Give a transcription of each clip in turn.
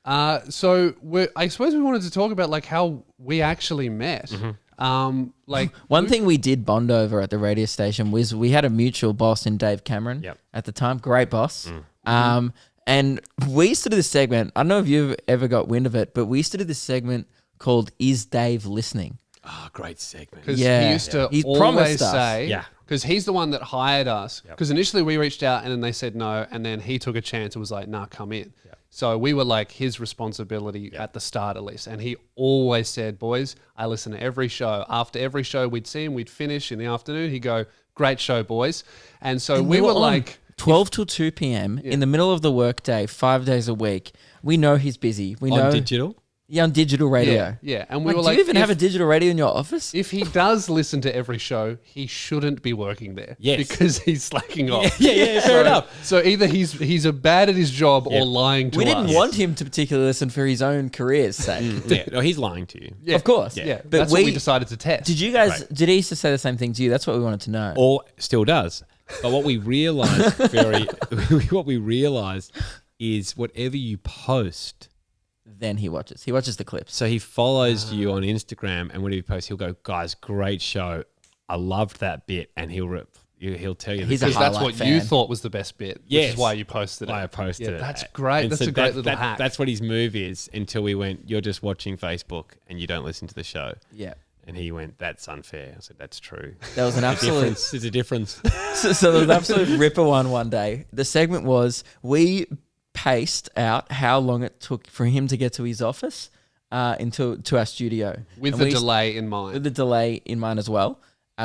I suppose we wanted to talk about like how we actually met. Like One thing we did bond over at the radio station was we had a mutual boss in Dave Cameron at the time. Great boss. And we used to do this segment. I don't know if you've ever got wind of it, but we used to do this segment called Is Dave Listening? Oh, great segment. Because he used to always say, because he's the one that hired us. Because initially we reached out and then they said no, and then he took a chance and was like, nah, come in. So we were like his responsibility at the start at least. And he always said, boys, I listen to every show. After every show we'd see him, we'd finish in the afternoon. He'd go, great show, boys. And so we were like 12 till 2 p.m. in the middle of the workday, 5 days a week. We know he's busy. We know on digital? Yeah, on digital radio. Yeah. And we were do like, you even have a digital radio in your office? If he does listen to every show, he shouldn't be working there. Yes. Because he's slacking off. Fair enough. So either he's bad at his job or lying to us. We didn't want him to particularly listen for his own career's sake. No, he's lying to you. Yeah. Of course. Yeah. But That's what we decided to test. Did you guys, did he used to say the same thing to you? That's what we wanted to know. Or still does. But what we realized is whatever you post, Then he watches. He watches the clips. so he follows you on Instagram, and whenever you post, he'll go, guys, great show. I loved that bit. And he'll tell you He's a Because that's highlight what you fan. thought was the best bit, which Yes. is why you posted it. why I posted it. That's great. And That's so a great little hack. That's what his move is until we went, you're just watching Facebook and you don't listen to the show. Yeah. And he went, that's unfair. I said, that's true. That was an absolute... There's a difference. So there was an absolute ripper one day. The segment was we paced out how long it took for him to get to his office to our studio. With And the we- delay in mind. With the delay in mind as well.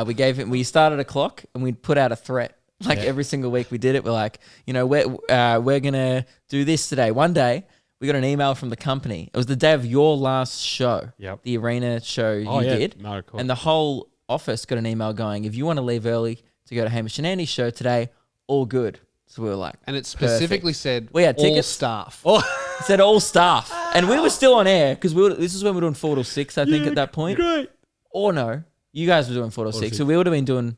We started a clock and we'd put out a threat. Like every single week we did it. We're like, we're going to do this today. One day we got an email from the company. It was the day of your last show. Yep. The arena show you did. No, cool. And the whole office got an email going, if you want to leave early to go to Hamish and Andy's show today, all good. So we were like, and it specifically perfect. said We had all tickets. staff. It said all staff. And we were still on air because this is when we were doing 4 till 6, I think, at that point. Great. Or no, you guys were doing 4 till 6. So we would have been doing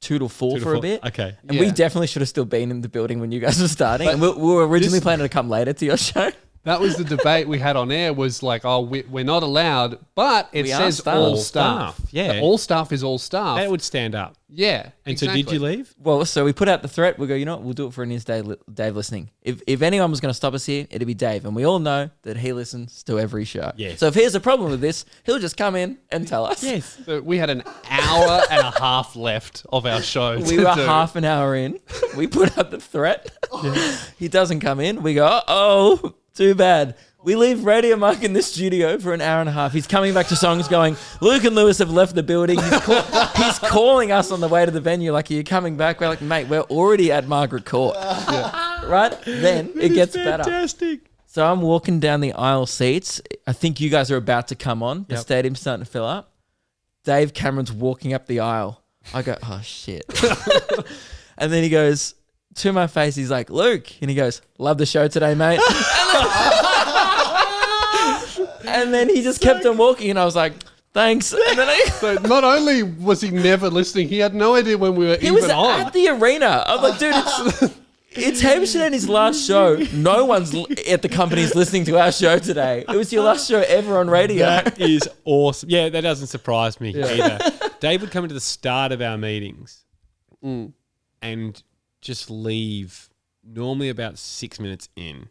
2 till 4 for a bit. Okay. And we Yeah. definitely should have still been in the building when you guys were starting. And we were originally planning to come later to your show. That was the debate we had on air was like, we're not allowed, but it We are says staff. all All staff. staff, yeah. The all staff is all staff. That would stand up. Yeah. And so did you leave? Well, so we put out the threat. We go, we'll do it for an Is Dave listening. If anyone was going to stop us here, it'd be Dave. And we all know that he listens to every show. Yes. So if he has a problem with this, he'll just come in and tell us. Yes. So we had an hour and a half left of our show. We to were do. half an hour in. We put out the threat. He doesn't come in. We go, oh, too bad. We leave Radio Mark in the studio for an hour and a half. He's coming back to songs going, Luke and Lewis have left the building. He's calling us on the way to the venue like, are you coming back? We're like, mate, we're already at Margaret Court. Right? Then it gets better. Fantastic. So I'm walking down the aisle seats. I think you guys are about to come on. The Yep. stadium's starting to fill up. Dave Cameron's walking up the aisle. I go, oh, shit. And then he goes, to my face, he's like, Luke. And he goes, love the show today, mate. And then he just kept on walking, and I was like, thanks. And then So not only was he never listening, he had no idea when we were he even was on. at the arena. I'm like, dude, it's Hamish and Andy's last show. No one's at the company's listening to our show today. It was your last show ever on radio. That is awesome. Yeah, that doesn't surprise me either. Dave would come into the start of our meetings and just leave normally about 6 minutes in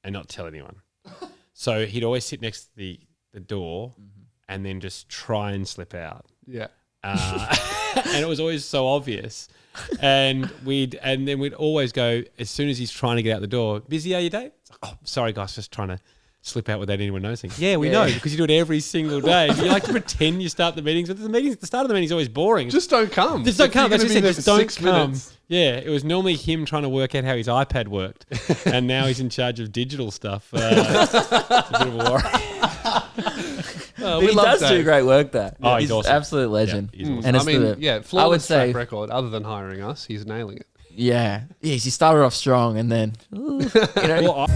and not tell anyone. So he'd always sit next to the door and then just try and slip out. Yeah. And it was always so obvious. And then we'd always go, as soon as he's trying to get out the door, busy, are you, Dave? It's like, oh, sorry, guys, just trying to slip out without anyone noticing. Yeah, we know, because you do it every single day. You like to pretend you start the meetings, but the start of the meeting is always boring. Just don't come. Just don't If you're come. That's gonna what I be said. there Just for don't 6 come. minutes. Yeah, it was normally him trying to work out how his iPad worked, and now he's in charge of digital stuff. It's a bit of a worry. But we he love does do Dave. great work there. Oh, he's an awesome. absolute legend. Yeah, he's awesome. And I it's mean, the, yeah, I would flawless say, track record. Other than hiring us, he's nailing it. yeah. Yes, he started off strong and then, you know. Well,